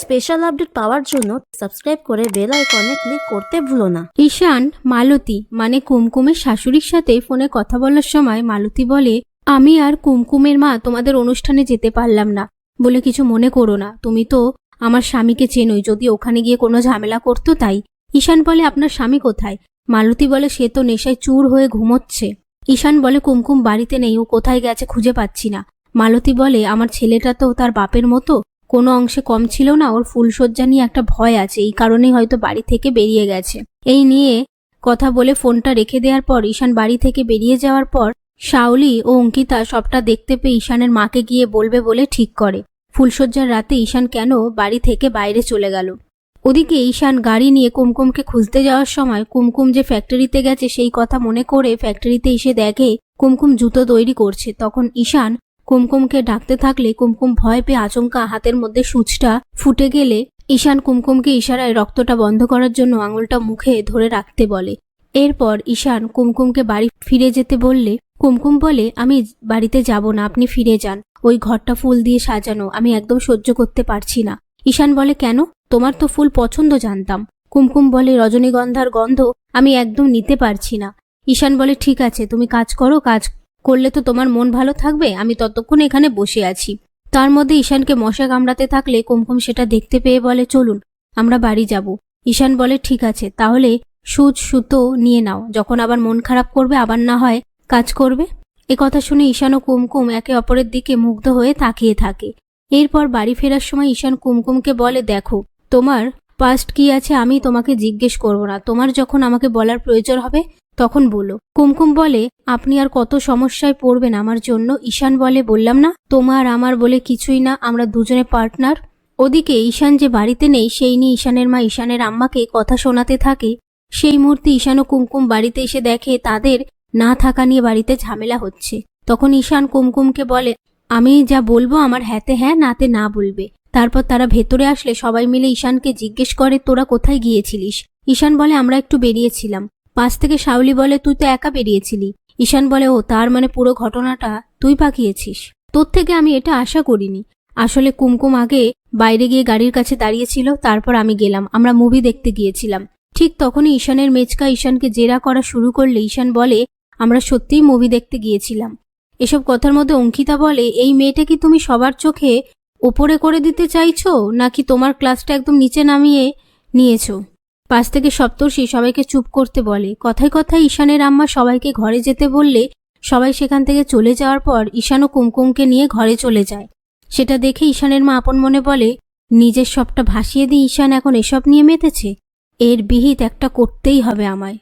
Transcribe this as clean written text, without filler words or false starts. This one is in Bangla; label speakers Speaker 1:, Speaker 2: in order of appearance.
Speaker 1: স্পেশাল আপডেট পাওয়ার জন্য সাবস্ক্রাইব করে বেল আইকনে ক্লিক করতে ভুলো না।
Speaker 2: ঈশান মালতী মানে কুমকুমের শাশুড়ির সাথে ফোনে কথা বলার সময় মালতী বলে, আমি আর কুমকুমের মা তোমাদের অনুষ্ঠানে যেতে পারলাম না বলে কিছু মনে করো না, তুমি তো আমার স্বামীকে চেনোই, যদি ওখানে গিয়ে কোনো ঝামেলা করতো তাই। ঈশান বলে, আপনার স্বামী কোথায়? মালতী বলে, সে তো নেশায় চুর হয়ে ঘুমোচ্ছে। ঈশান বলে, কুমকুম বাড়িতে নেই, ও কোথায় গেছে খুঁজে পাচ্ছি না। মালতী বলে, আমার ছেলেটা তো তার বাপের মতো, কোনো অংশে কম ছিল না, ওর ফুলশয্যা নিয়ে একটা ভয় আছে, এই কারণেই হয়তো বাড়ি থেকে বেরিয়ে গেছে। এই নিয়ে কথা বলে ফোনটা রেখে দেওয়ার পর ঈশান বাড়ি থেকে বেরিয়ে যাওয়ার পর শাওলি ও অঙ্কিতা সবটা দেখতে পেয়ে ঈশানের মাকে গিয়ে বলবে বলে ঠিক করে। ফুলশয্যার রাতে ঈশান কেন বাড়ি থেকে বাইরে চলে গেল। ওদিকে ঈশান গাড়ি নিয়ে কুমকুমকে খুঁজতে যাওয়ার সময় কুমকুম যে ফ্যাক্টরিতে গেছে সেই কথা মনে করে ফ্যাক্টরিতে এসে দেখে কুমকুম জুতো তৈরি করছে। তখন ঈশান কুমকুমকে ডাকতে থাকলে কুমকুম ভয় পেয়ে আচমকা হাতের মধ্যে সূচটা ফুটে গেলে ঈশান কুমকুমকে ইশারায় রক্তটা বন্ধ করার জন্য আঙুলটা মুখে ধরে রাখতে বলে। এরপর ঈশান কুমকুমকে বাড়ি ফিরে যেতে বললে কুমকুম বলে, আমি বাড়িতে যাব না, আপনি ফিরে যান, ওই ঘরটা ফুল দিয়ে সাজানো, আমি একদম সহ্য করতে পারছি না। ঈশান বলে, কেন? তোমার তো ফুল পছন্দ জানতাম। কুমকুম বলে, রজনীগন্ধার গন্ধ আমি একদম নিতে পারছি না। ঈশান বলে, ঠিক আছে, তুমি কাজ করো, কাজ করলে তো তোমার মন ভালো থাকবে, আমি ততক্ষণ এখানে বসে আছি। তার মধ্যে ঈশানকে মশা কামড়াতে থাকলে কুমকুম সেটা দেখতে পেয়ে বলে, চলুন আমরা বাড়ি যাব। ঈশান বলে, ঠিক আছে, তাহলে সুচ সুতো নিয়ে নাও, যখন আবার মন খারাপ করবে আবার না হয় কাজ করবে। এ কথা শুনে ঈশান ও কুমকুম একে অপরের দিকে মুগ্ধ হয়ে তাকিয়ে থাকে। এরপর বাড়ি ফেরার সময় ঈশান কুমকুমকে বলে, দেখো তোমার পাস্ট কি আছে আমি তোমাকে জিজ্ঞেস করব না, তোমার যখন আমাকে বলার প্রয়োজন হবে তখন বলো। কুমকুম বলে, আপনি আর কত সমস্যায় পড়বেন আমার জন্য। ঈশান বলে, বললাম না তোমার আমার বলে কিছুই না, আমরা দুজনে পার্টনার। ওদিকে ঈশান যে বাড়িতে নেই সেই নিয়ে ঈশানের মা ঈশানের আম্মাকে কথা শোনাতে থাকে। সেই মুহূর্তে ঈশান ও কুমকুম বাড়িতে এসে দেখে তাদের না থাকা নিয়ে বাড়িতে ঝামেলা হচ্ছে। তখন ঈশান কুমকুমকে বলে, আমি যা বলবো আমার হ্যাঁতে হ্যাঁ নাতে না বলবে। তারপর তারা ভেতরে আসলে সবাই মিলে ঈশানকে জিজ্ঞেস করে, তোরা কোথায় গিয়েছিলিস? ঈশান বলে, আমরা একটু বেরিয়েছিলাম। পাশ থেকে শাওলি বলে, তুই তো একা বেরিয়েছিলি। ঈশান বলে, ও তার মানে পুরো ঘটনাটা তুই পাকিয়েছিস? তোর থেকে আমি এটা আশা করিনি। আসলে কুমকুম আগে বাইরে গিয়ে গাড়ির কাছে দাঁড়িয়েছিল, তারপর আমি গেলাম, আমরা মুভি দেখতে গিয়েছিলাম। ঠিক তখনই ঈশানের মেচকা ঈশানকে জেরা করা শুরু করলে ঈশান বলে, আমরা সত্যিই মুভি দেখতে গিয়েছিলাম। এসব কথার মধ্যে অঙ্কিতা বলে, এই মেয়েটা কি তুমি সবার চোখে ওপরে করে দিতে চাইছো, নাকি তোমার ক্লাসটা একদম নিচে নামিয়ে নিয়েছো? পাশ থেকে সপ্তর্ষি সবাইকে চুপ করতে বলে। কথায় কথায় ঈশানের আম্মা সবাইকে ঘরে যেতে বললে সবাই সেখান থেকে চলে যাওয়ার পর ঈশান ও কুমকুমকে নিয়ে ঘরে চলে যায়। সেটা দেখে ঈশানের মা আপন মনে বলে, নিজের সবটা ভাসিয়ে দিয়ে ঈশান এখন এসব নিয়ে মেতেছে, এর বিহিত একটা করতেই হবে আমায়।